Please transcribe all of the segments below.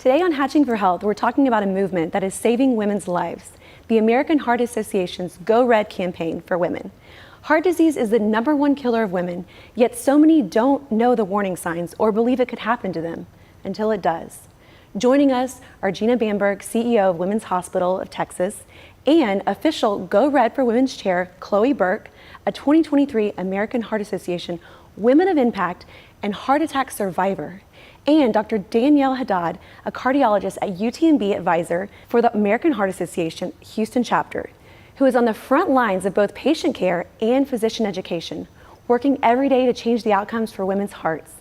Today on Hatching for Health, we're talking about a movement that is saving women's lives, the American Heart Association's Go Red campaign for women. Heart disease is the #1 killer of women, yet so many don't know the warning signs or believe it could happen to them until it does. Joining us are Jeanna Bamburg, CEO of Women's Hospital of Texas, and official Go Red for Women's chair, Chloe Burke, a 2023 American Heart Association Women of Impact and Heart Attack Survivor, and Dr. Danielle Haddad, a cardiologist at UTMB advisor for the American Heart Association Houston chapter, who is on the front lines of both patient care and physician education, working every day to change the outcomes for women's hearts.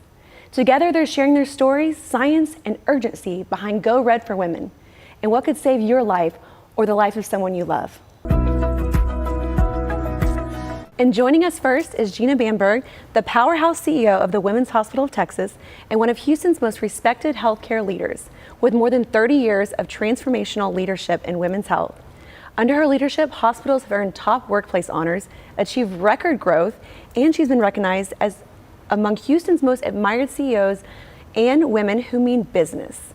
Together, they're sharing their stories, science, and urgency behind Go Red for Women, and what could save your life or the life of someone you love. And joining us first is Jeanna Bamburg, the powerhouse CEO of the Women's Hospital of Texas and one of Houston's most respected healthcare leaders, with more than 30 years of transformational leadership in women's health. Under her leadership, hospitals have earned top workplace honors, achieved record growth, and she's been recognized as among Houston's most admired CEOs and women who mean business.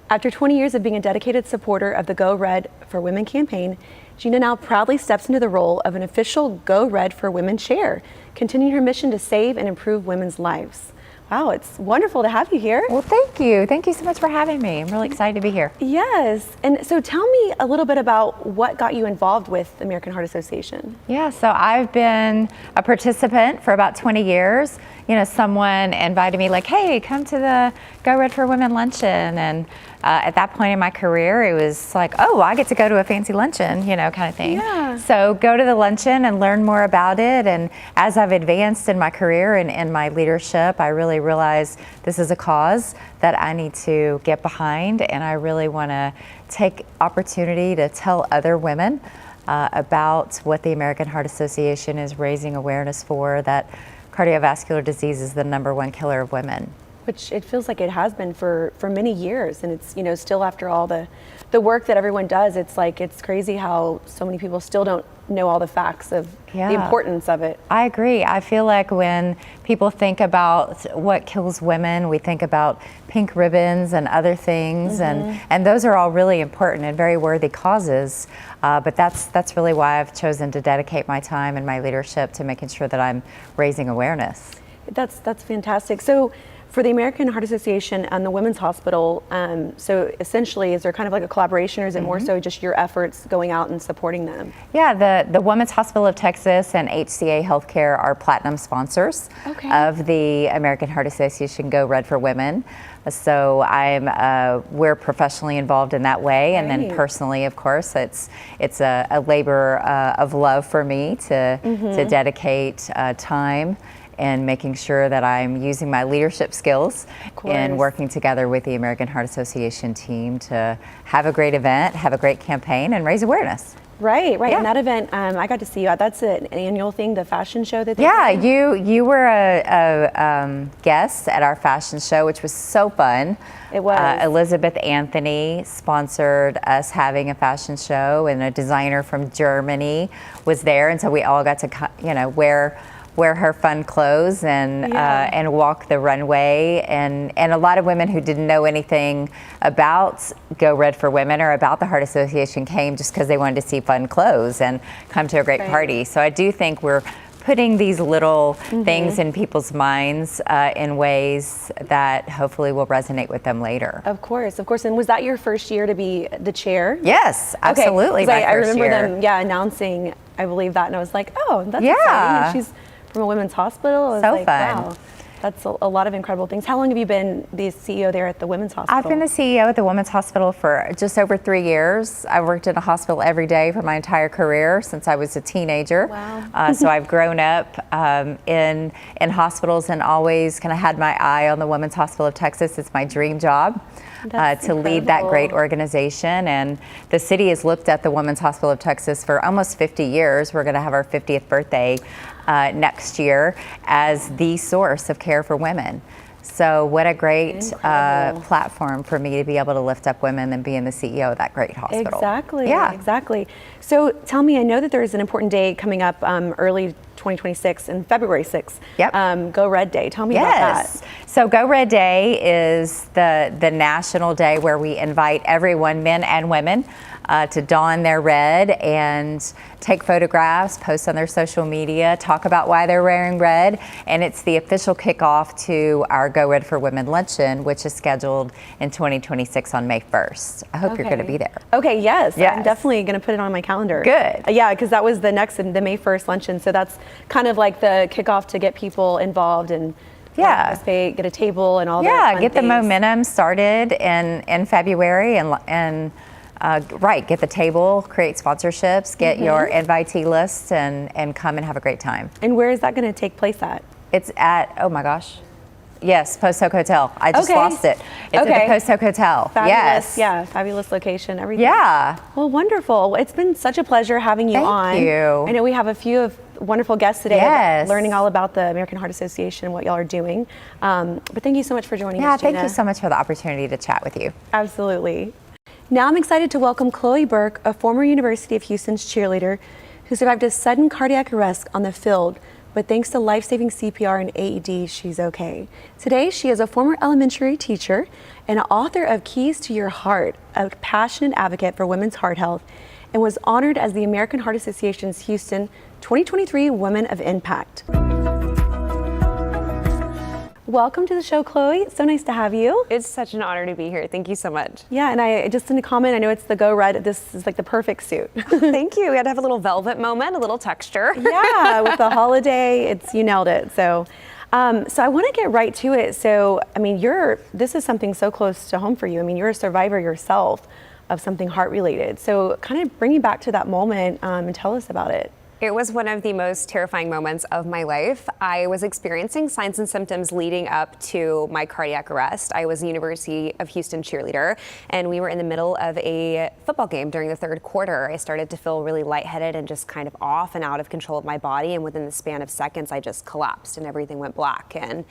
After 20 years of being a dedicated supporter of the Go Red for Women campaign, Jeanna now proudly steps into the role of an official Go Red for Women chair, continuing her mission to save and improve women's lives. Wow, it's wonderful to have you here. Well, thank you. Thank you so much for having me. I'm really excited to be here. Yes, and so tell me a little bit about what got you involved with the American Heart Association. Yeah, so I've been a participant for about 20 years. You know, someone invited me like, hey, come to the Go Red for Women luncheon. And at that point in my career, it was like, oh, I get to go to a fancy luncheon, you know, kind of thing. Yeah. So go to the luncheon and learn more about it. And as I've advanced in my career and in my leadership, I really realized this is a cause that I need to get behind. And I really want to take opportunity to tell other women about what the American Heart Association is raising awareness for, that cardiovascular disease is the #1 killer of women. Which it feels like it has been for many years, and it's, you know, still after all the work that everyone does, it's like, it's crazy how so many people still don't know all the facts of the importance of it. I agree. I feel like when people think about what kills women, we think about pink ribbons and other things, and those are all really important and very worthy causes. But that's really why I've chosen to dedicate my time and my leadership to making sure that I'm raising awareness. That's fantastic. So for the American Heart Association and the Women's Hospital, so essentially, is there kind of like a collaboration, or is it more so just your efforts going out and supporting them? Yeah, the Women's Hospital of Texas and HCA Healthcare are platinum sponsors of the American Heart Association Go Red for Women. So we're professionally involved in that way, and then personally, of course, it's a labor of love for me to dedicate time and making sure that I'm using my leadership skills and working together with the American Heart Association team to have a great event, have a great campaign, and raise awareness. Right. Yeah. And that event, I got to see you at. That's an annual thing, the fashion show that they do. You were a guest at our fashion show, which was so fun. It was. Elizabeth Anthony sponsored us having a fashion show, and a designer from Germany was there, and so we all got to, you know, wear her fun clothes and walk the runway, and a lot of women who didn't know anything about Go Red for Women or about the Heart Association came just because they wanted to see fun clothes and come to a great party. So I do think we're putting these little things in people's minds in ways that hopefully will resonate with them later. Of course. And was that your first year to be the chair? Yes, absolutely. I remember them announcing, I believe that, and I was like, oh, that's exciting. And she's from a women's hospital. So fun. Wow, that's a lot of incredible things. How long have you been the CEO there at the Women's Hospital? I've been the CEO at the Women's Hospital for just over 3 years. I worked in a hospital every day for my entire career since I was a teenager. Wow. So I've grown up in hospitals and always kind of had my eye on the Women's Hospital of Texas. It's my dream job. To lead that great organization, and the city has looked at the Women's Hospital of Texas for almost 50 years. We're going to have our 50th birthday next year as the source of care for women. So what a great platform for me to be able to lift up women and being the CEO of that great hospital. Exactly. So tell me, I know that there is an important day coming up early 2026 and February 6th. Yep. Go Red Day. Tell me about that. So Go Red Day is the national day where we invite everyone, men and women, to don their red and take photographs, post on their social media, talk about why they're wearing red. And it's the official kickoff to our Go Red for Women luncheon, which is scheduled in 2026 on May 1st. I hope you're going to be there. Okay, yes. I'm definitely going to put it on my calendar. Good. Yeah, because that was the May 1st luncheon. So that's kind of like the kickoff to get people involved and participate, get a table and all that. Yeah, get the momentum started in February and get the table, create sponsorships, get your invitee list, and come and have a great time. And where is that going to take place at? It's at, oh my gosh, yes, Post Oak Hotel. I just lost it. It's at the Post Oak Hotel. Fabulous. Yes. Yeah, fabulous location, everything. Yeah. Well, wonderful. It's been such a pleasure having you on. Thank you. I know we have a few of wonderful guests today, learning all about the American Heart Association and what y'all are doing. But thank you so much for joining us, Jeanna. Thank you so much for the opportunity to chat with you. Absolutely. Now I'm excited to welcome Chloe Burke, a former University of Houston's cheerleader who survived a sudden cardiac arrest on the field, but thanks to life-saving CPR and AED, she's okay. Today, she is a former elementary teacher and author of Keys to Your Heart, a passionate advocate for women's heart health, and was honored as the American Heart Association's Houston 2023 Women of Impact. Welcome to the show, Chloe. It's so nice to have you. It's such an honor to be here. Thank you so much. Yeah, and I just in a comment, I know it's the Go Red. This is like the perfect suit. Thank you. We had to have a little velvet moment, a little texture. Yeah, with the holiday, you nailed it. So I want to get right to it. So, I mean, this is something so close to home for you. I mean, you're a survivor yourself of something heart related. So kind of bring you back to that moment and tell us about it. It was one of the most terrifying moments of my life. I was experiencing signs and symptoms leading up to my cardiac arrest. I was a University of Houston cheerleader, and we were in the middle of a football game during the third quarter. I started to feel really lightheaded and just kind of off and out of control of my body, and within the span of seconds, I just collapsed and everything went black. And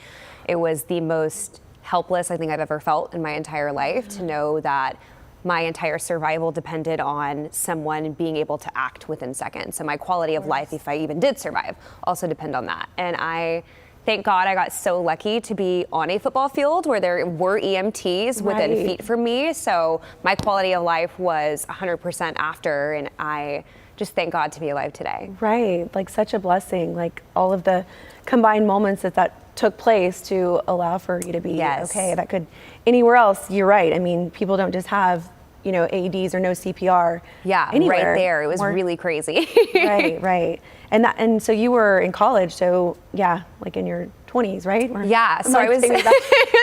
it was the most helpless I think I've ever felt in my entire life to know that my entire survival depended on someone being able to act within seconds. So my quality of life, if I even did survive, also depend on that. And I thank God I got so lucky to be on a football field where there were EMTs within feet from me. So my quality of life was 100% after, and I just thank God to be alive today. Right, like such a blessing, like all of the combined moments that took place to allow for you to be okay. That could, anywhere else, you're right. I mean, people don't just have, AEDs or no CPR. Yeah, anywhere. Right there. It was really crazy. Right. And so you were in college, so yeah, like in your 20s, right? Yeah, so I was.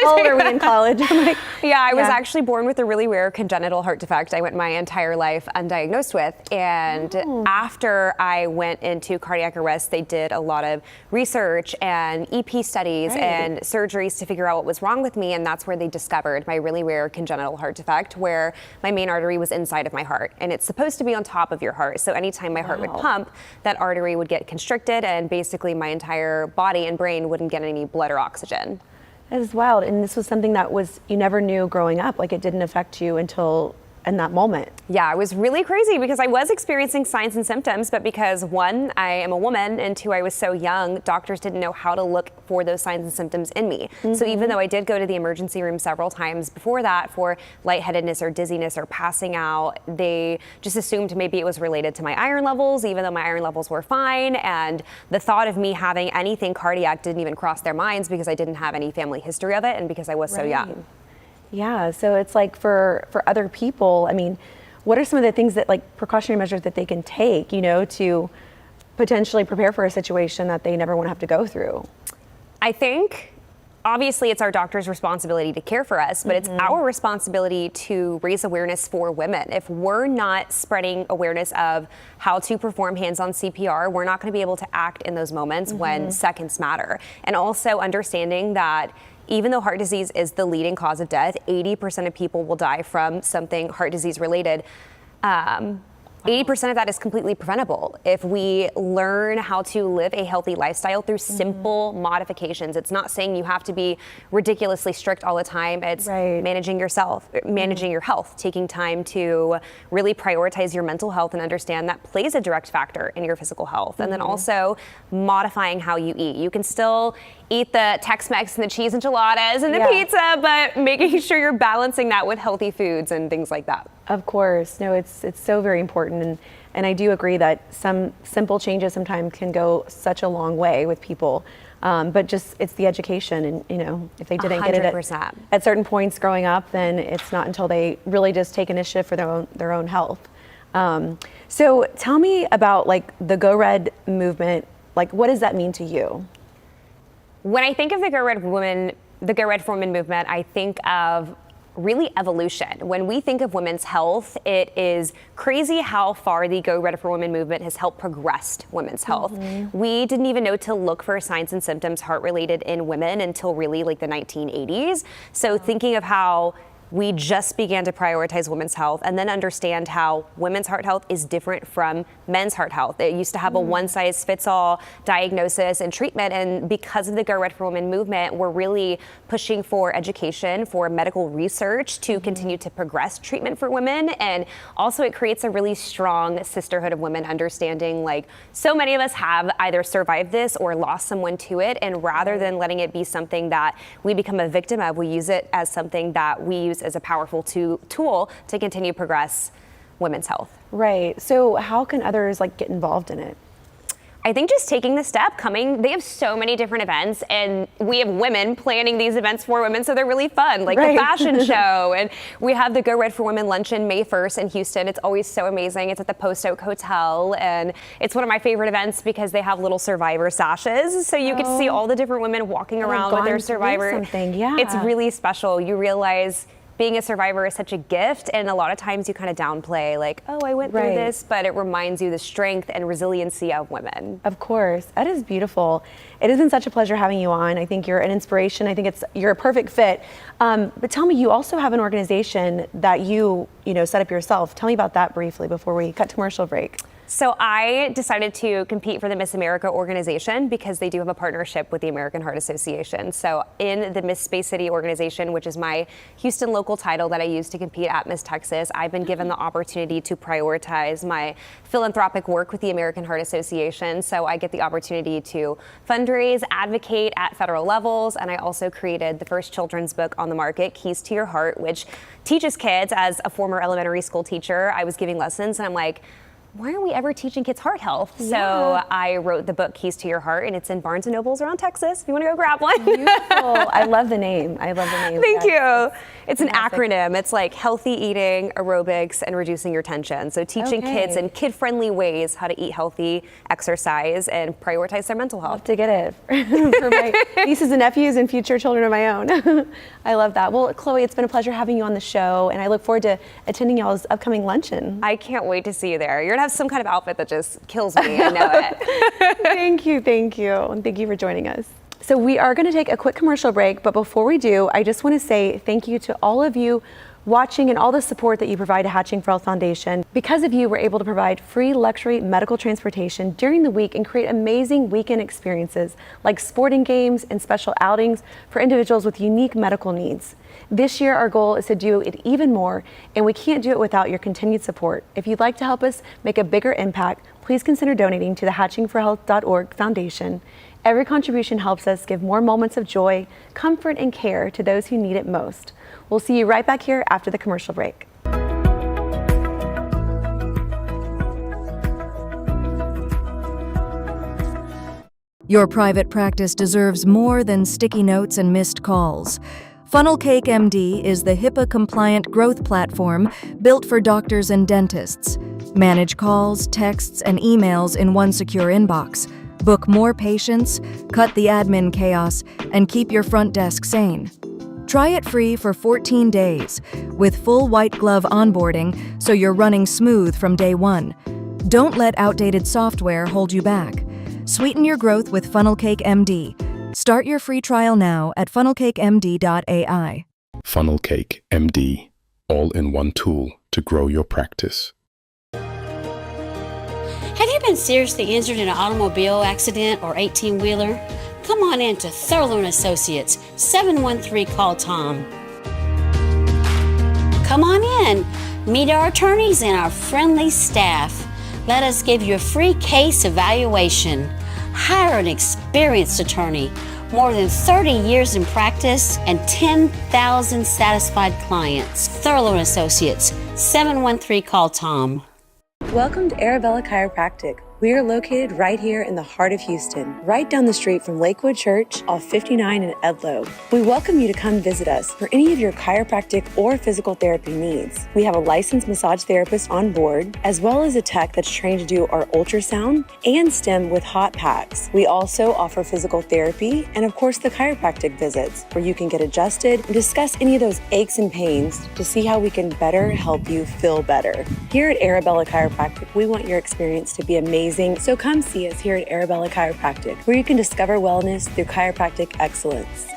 How old are we in college? I was actually born with a really rare congenital heart defect I went my entire life undiagnosed with. And after I went into cardiac arrest, they did a lot of research and EP studies and surgeries to figure out what was wrong with me. And that's where they discovered my really rare congenital heart defect, where my main artery was inside of my heart. And it's supposed to be on top of your heart. So anytime my heart would pump, that artery would get constricted, and basically my entire body and brain wouldn't get any blood or oxygen. That is wild. And this was something that you never knew growing up, like it didn't affect you until in that moment. Yeah, it was really crazy because I was experiencing signs and symptoms, but because one, I am a woman, and two, I was so young, doctors didn't know how to look for those signs and symptoms in me. So even though I did go to the emergency room several times before that for lightheadedness or dizziness or passing out, they just assumed maybe it was related to my iron levels, even though my iron levels were fine. And the thought of me having anything cardiac didn't even cross their minds because I didn't have any family history of it and because I was so young. Yeah, so it's like for other people, I mean, what are some of the things that, like, precautionary measures that they can take, to potentially prepare for a situation that they never want to have to go through? I think obviously it's our doctor's responsibility to care for us, but it's our responsibility to raise awareness for women. If we're not spreading awareness of how to perform hands-on CPR, we're not going to be able to act in those moments when seconds matter. And also understanding that even though heart disease is the leading cause of death, 80% of people will die from something heart disease related. 80% of that is completely preventable if we learn how to live a healthy lifestyle through simple modifications. It's not saying you have to be ridiculously strict all the time. It's managing yourself, managing your health, taking time to really prioritize your mental health and understand that plays a direct factor in your physical health. And then also modifying how you eat. You can still eat the Tex-Mex and the cheese enchiladas and the pizza, but making sure you're balancing that with healthy foods and things like that. Of course. No, it's so very important. And I do agree that some simple changes sometimes can go such a long way with people. But just it's the education. And, you know, if they didn't get it at certain points growing up, then it's not until they really just take initiative for their own health. So tell me about like the Go Red movement. Like, what does that mean to you? When I think of the Go Red for Women movement, I think of really evolution. When we think of women's health, it is crazy how far the Go Red for Women movement has helped progress women's health. We didn't even know to look for signs and symptoms heart-related in women until really like the 1980s. So thinking of how we just began to prioritize women's health and then understand how women's heart health is different from men's heart health. It used to have a one-size-fits-all diagnosis and treatment, and because of the Go Red for Women movement, we're really pushing for education, for medical research to continue to progress treatment for women. And also it creates a really strong sisterhood of women, understanding like so many of us have either survived this or lost someone to it, and rather than letting it be something that we become a victim of, we use it as something that we use as a powerful tool to continue to progress women's health. Right. So how can others like get involved in it? I think just taking the step, they have so many different events, and we have women planning these events for women, so they're really fun, like the fashion show, and we have the Go Red for Women luncheon May 1st in Houston. It's always so amazing. It's at the Post Oak Hotel, and it's one of my favorite events because they have little survivor sashes, so you get to see all the different women walking around with their survivor. It's really special. You realize being a survivor is such a gift, and a lot of times you kind of downplay like, oh, I went through this, but it reminds you the strength and resiliency of women. Of course. That is beautiful. It has been such a pleasure having you on. I think you're an inspiration. I think you're a perfect fit. But tell me, you also have an organization that you set up yourself. Tell me about that briefly before we cut to commercial break. So I decided to compete for the Miss America organization because they do have a partnership with the American Heart Association. So in the Miss Space City organization, which is my Houston local title that I use to compete at Miss Texas, I've been given the opportunity to prioritize my philanthropic work with the American Heart Association. So I get the opportunity to fundraise, advocate at federal levels, and I also created the first children's book on the market, Keys to Your Heart, which teaches kids. As a former elementary school teacher, I was giving lessons, and I'm like, why aren't we ever teaching kids heart health? So I wrote the book Keys to Your Heart, and it's in Barnes & Nobles around Texas if you want to go grab one. Beautiful. I love the name. Thank you. It's an acronym. It's like healthy eating, aerobics, and reducing your tension. So teaching kids in kid-friendly ways how to eat healthy, exercise, and prioritize their mental health. I'll have to get it for my nieces and nephews and future children of my own. I love that. Well, Chloe, it's been a pleasure having you on the show, and I look forward to attending y'all's upcoming luncheon. I can't wait to see you there. You're going to have some kind of outfit that just kills me. I know it. Thank you. And thank you for joining us. So we are going to take a quick commercial break, but before we do, I just want to say thank you to all of you watching and all the support that you provide to Hatching for Health Foundation. Because of you, we're able to provide free luxury medical transportation during the week and create amazing weekend experiences like sporting games and special outings for individuals with unique medical needs. This year, our goal is to do it even more, and we can't do it without your continued support. If you'd like to help us make a bigger impact, please consider donating to the hatchingforhealth.org Foundation. Every contribution helps us give more moments of joy, comfort, and care to those who need it most. We'll see you right back here after the commercial break. Your private practice deserves more than sticky notes and missed calls. Funnel Cake MD is the HIPAA-compliant growth platform built for doctors and dentists. Manage calls, texts, and emails in one secure inbox. Book more patients, cut the admin chaos, and keep your front desk sane. Try it free for 14 days with full white glove onboarding so you're running smooth from day one. Don't let outdated software hold you back. Sweeten your growth with Funnel Cake MD. Start your free trial now at funnelcakemd.ai. Funnel Cake MD, all-in-one tool to grow your practice. been seriously injured in an automobile accident or 18-wheeler? Come on in to Thurlow & Associates, 713-CALL-TOM. Come on in, meet our attorneys and our friendly staff. Let us give you a free case evaluation. Hire an experienced attorney, more than 30 years in practice and 10,000 satisfied clients. Thurlow & Associates, 713-CALL-TOM. Welcome to Arabella Chiropractic. We are located right here in the heart of Houston, right down the street from Lakewood Church off 59 in Edlow. We welcome you to come visit us for any of your chiropractic or physical therapy needs. We have a licensed massage therapist on board, as well as a tech that's trained to do our ultrasound and stim with hot packs. We also offer physical therapy and, of course, the chiropractic visits, where you can get adjusted and discuss any of those aches and pains to see how we can better help you feel better. Here at Arabella Chiropractic, we want your experience to be amazing. So come see us here at Arabella Chiropractic, where you can discover wellness through chiropractic excellence.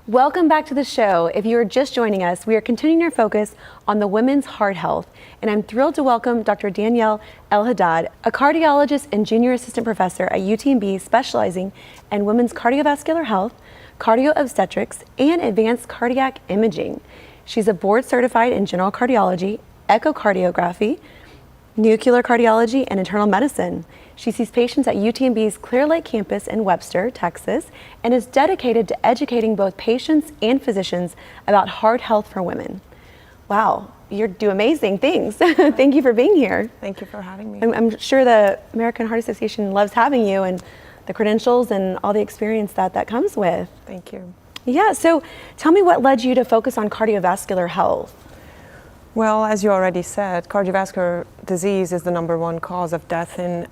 Welcome back to the show. If you are just joining us, we are continuing our focus on the women's heart health, and I'm thrilled to welcome Dr. Danielle Haddad, a cardiologist and junior assistant professor at UTMB specializing in women's cardiovascular health, cardio-obstetrics, and advanced cardiac imaging. She's a board certified in general cardiology, echocardiography, nuclear cardiology, and internal medicine. She sees patients at UTMB's Clear Lake campus in Webster, Texas, and is dedicated to educating both patients and physicians about heart health for women. Wow, you do amazing things. Thank you for being here. Thank you for having me. I'm sure the American Heart Association loves having you and the credentials and all the experience that comes with. Thank you. Yeah, so tell me what led you to focus on cardiovascular health? Well, as you already said, cardiovascular disease is the #1 cause of death in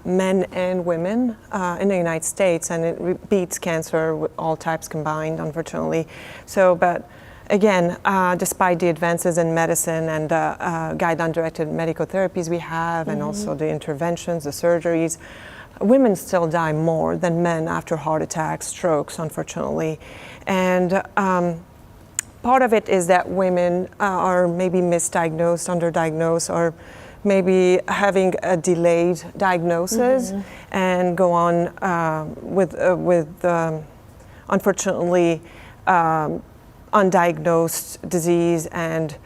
men and women in the United States, and it beats cancer with all types combined, unfortunately. So, but again, despite the advances in medicine and guideline-directed medical therapies we have, and also the interventions, the surgeries, women still die more than men after heart attacks, strokes, unfortunately. And part of it is that women are maybe misdiagnosed, underdiagnosed, or maybe having a delayed diagnosis and go on with unfortunately undiagnosed disease and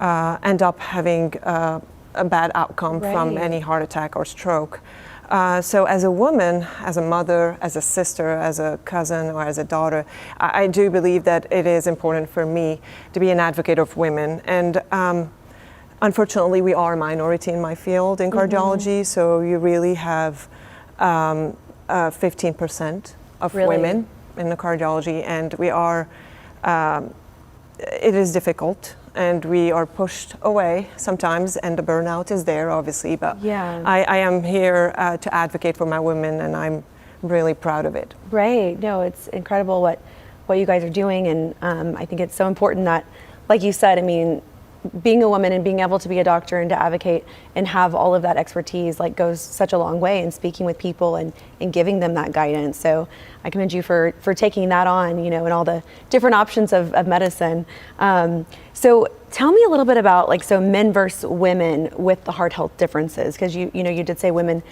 end up having a bad outcome from any heart attack or stroke. So as a woman, as a mother, as a sister, as a cousin, or as a daughter, I do believe that it is important for me to be an advocate of women. And unfortunately, we are a minority in my field in cardiology, so you really have 15% of women in the cardiology, and we are, it is difficult. And we are pushed away sometimes, and the burnout is there, obviously. But I am here to advocate for my women, and I'm really proud of it. Right. No, it's incredible what you guys are doing, and I think it's so important that, like you said, I mean, being a woman and being able to be a doctor and to advocate and have all of that expertise goes such a long way in speaking with people and giving them that guidance. So I commend you for taking that on, and all the different options of medicine. So tell me a little bit about so men versus women with the heart health differences, because you did say women,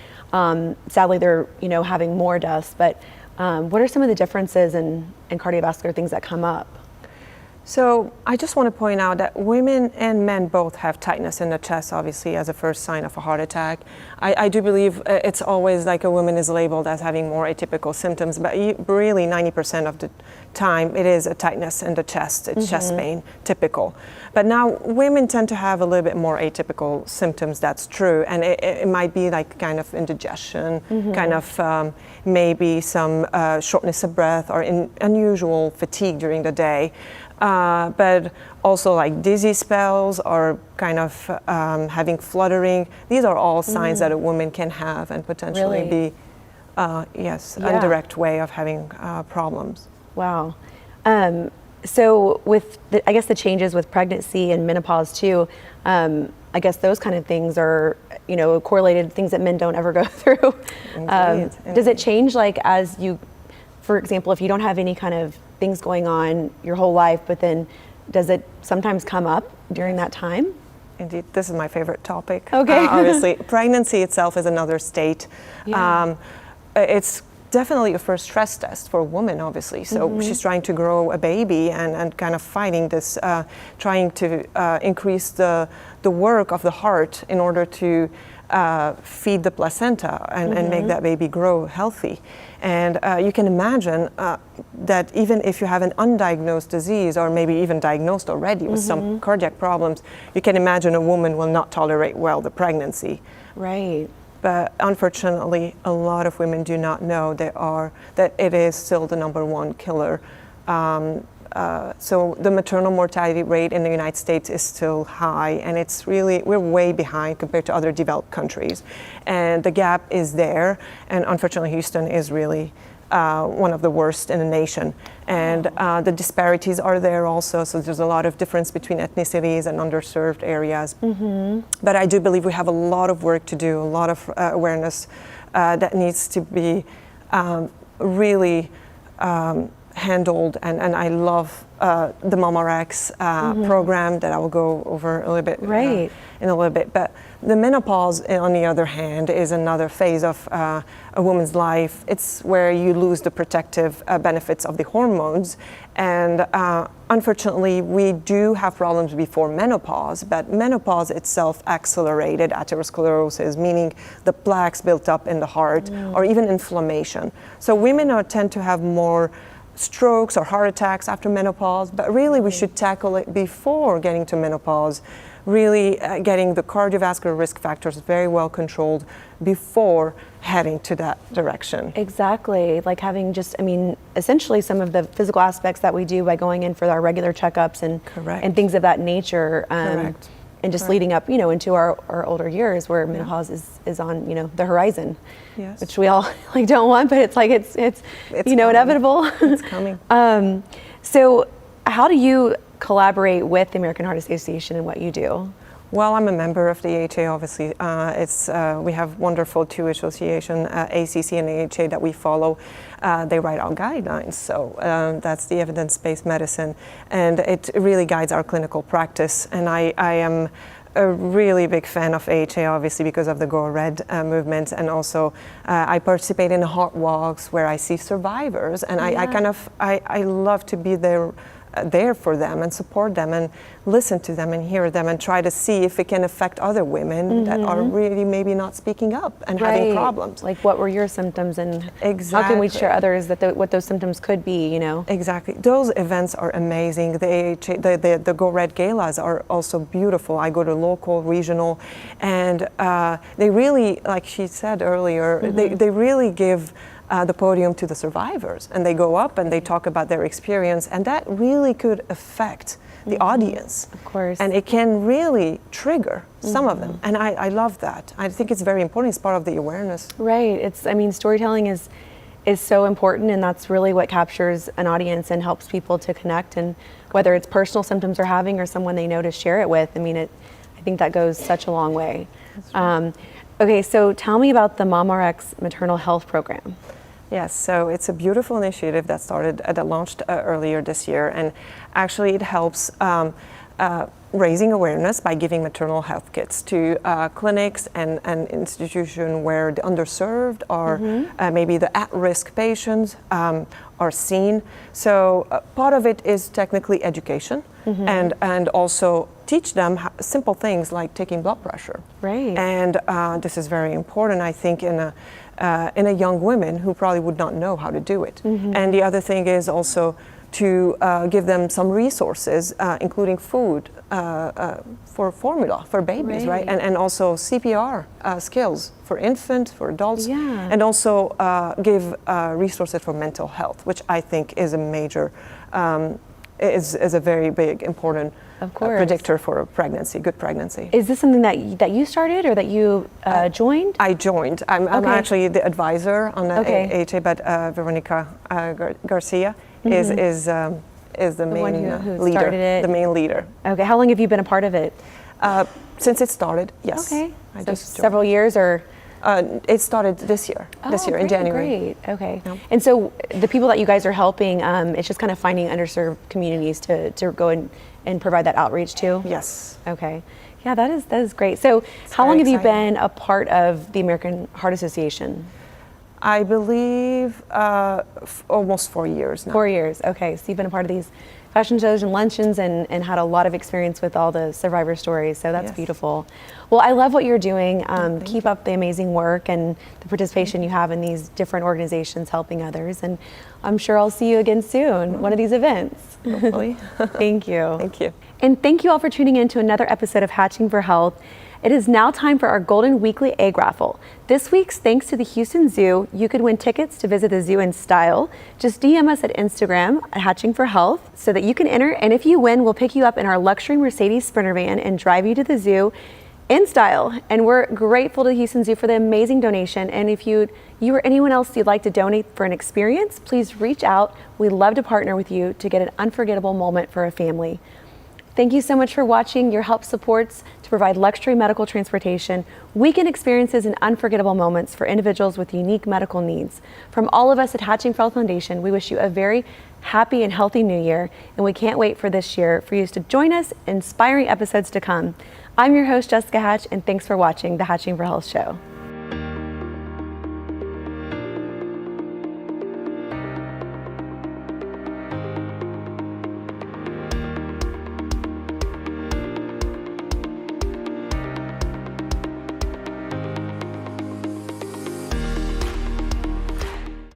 sadly they're having more deaths, but what are some of the differences in cardiovascular things that come up? So I just want to point out that women and men both have tightness in the chest, obviously, as a first sign of a heart attack. I do believe it's always like a woman is labeled as having more atypical symptoms, but really 90% of the time it is a tightness in the chest, it's chest pain, typical. But now women tend to have a little bit more atypical symptoms, that's true, and it might be kind of indigestion, kind of maybe some shortness of breath or unusual fatigue during the day. But also dizzy spells or kind of having fluttering. These are all signs that a woman can have and potentially be, a direct way of having problems. Wow. So with, I guess, the changes with pregnancy and menopause too, I guess those kind of things are, correlated things that men don't ever go through. Indeed. Does it change as you for example, if you don't have any kind of things going on your whole life, but then does it sometimes come up during that time? Indeed, this is my favorite topic. Okay. Obviously, pregnancy itself is another state. Yeah. It's definitely a first stress test for a woman, obviously. So she's trying to grow a baby and kind of fighting this, trying to increase the work of the heart in order to feed the placenta and make that baby grow healthy. And you can imagine that even if you have an undiagnosed disease or maybe even diagnosed already with some cardiac problems, you can imagine a woman will not tolerate well the pregnancy. Right. But unfortunately, a lot of women do not know that it is still the #1 killer. So the maternal mortality rate in the United States is still high, and we're way behind compared to other developed countries. And the gap is there, and unfortunately Houston is really one of the worst in the nation. And the disparities are there also, so there's a lot of difference between ethnicities and underserved areas. But I do believe we have a lot of work to do, a lot of awareness that needs to be really handled, and I love the MomRx program that I will go over a little bit in a little bit. But the menopause, on the other hand, is another phase of a woman's life. It's where you lose the protective benefits of the hormones, and unfortunately, we do have problems before menopause, but menopause itself accelerated atherosclerosis, meaning the plaques built up in the heart, or even inflammation. So women tend to have more strokes or heart attacks after menopause, but really we should tackle it before getting to menopause, really getting the cardiovascular risk factors very well controlled before heading to that direction. Exactly, like having essentially some of the physical aspects that we do by going in for our regular checkups and things of that nature. Correct. And just leading up, into our older years where menopause is on, the horizon, which we all don't want, but it's inevitable. It's coming. So how do you collaborate with the American Heart Association and what you do? Well, I'm a member of the AHA, obviously. We have wonderful two associations, ACC and AHA, that we follow. They write out guidelines, so that's the evidence-based medicine, and it really guides our clinical practice. And I am a really big fan of AHA, obviously, because of the Go Red movement, and also I participate in heart walks where I see survivors, and I love to be there for them and support them and listen to them and hear them and try to see if it can affect other women that are really maybe not speaking up and having problems. Like, what were your symptoms, and exactly. how can we share others what those symptoms could be, Exactly. Those events are amazing. The Go Red galas are also beautiful. I go to local, regional, and they really, like she said earlier, they really give the podium to the survivors, and they go up and they talk about their experience, and that really could affect the audience. Of course. And it can really trigger some of them, and I love that. I think it's very important. It's part of the awareness. Right. Storytelling is so important, and that's really what captures an audience and helps people to connect, and whether it's personal symptoms they're having or someone they know to share it with, I think that goes such a long way. Okay, so tell me about the MomRx maternal health program. Yes, so it's a beautiful initiative that launched earlier this year, and actually it helps raising awareness by giving maternal health kits to clinics and institutions where the underserved or maybe the at-risk patients are seen. So part of it is technically education, and also teach them simple things like taking blood pressure. Right. And this is very important, I think, in a young woman who probably would not know how to do it. And the other thing is also to give them some resources, including food for formula for babies, right? And also CPR skills for infants, for adults, and also give resources for mental health, which I think is a major, is a very big, important predictor for a pregnancy, good pregnancy. Is this something that you started or that you joined? I joined. I'm actually the advisor on the AHA, but Veronica Garcia is the main leader. The main leader. Okay. How long have you been a part of it? Since it started, yes. Okay. So several years, or It started this year. In January. Great. Okay. And so the people that you guys are helping, it's just kind of finding underserved communities to go and provide that outreach to? Yes. Okay. Yeah, that is great. So how long have you been a part of the American Heart Association? I believe almost 4 years now. 4 years. Okay. So you've been a part of these fashion shows and luncheons and had a lot of experience with all the survivor stories. So that's beautiful. Well, I love what you're doing. Keep up the amazing work and the participation you have in these different organizations helping others. And I'm sure I'll see you again soon, one of these events. Hopefully. Thank you. Thank you. And thank you all for tuning in to another episode of Hatching for Health. It is now time for our Golden Weekly Egg Raffle. This week's thanks to the Houston Zoo. You could win tickets to visit the zoo in style. Just DM us at Instagram at Hatching for Health so that you can enter. And if you win, we'll pick you up in our luxury Mercedes Sprinter van and drive you to the zoo in style. And we're grateful to the Houston Zoo for the amazing donation. And if you or anyone else you'd like to donate for an experience, please reach out. We'd love to partner with you to get an unforgettable moment for a family. Thank you so much for watching. Your help supports to provide luxury medical transportation, weekend experiences, and unforgettable moments for individuals with unique medical needs. From all of us at Hatching for Health Foundation, we wish you a very happy and healthy new year, and we can't wait for this year for you to join us in inspiring episodes to come. I'm your host, Jessica Hatch, and thanks for watching the Hatching for Health show.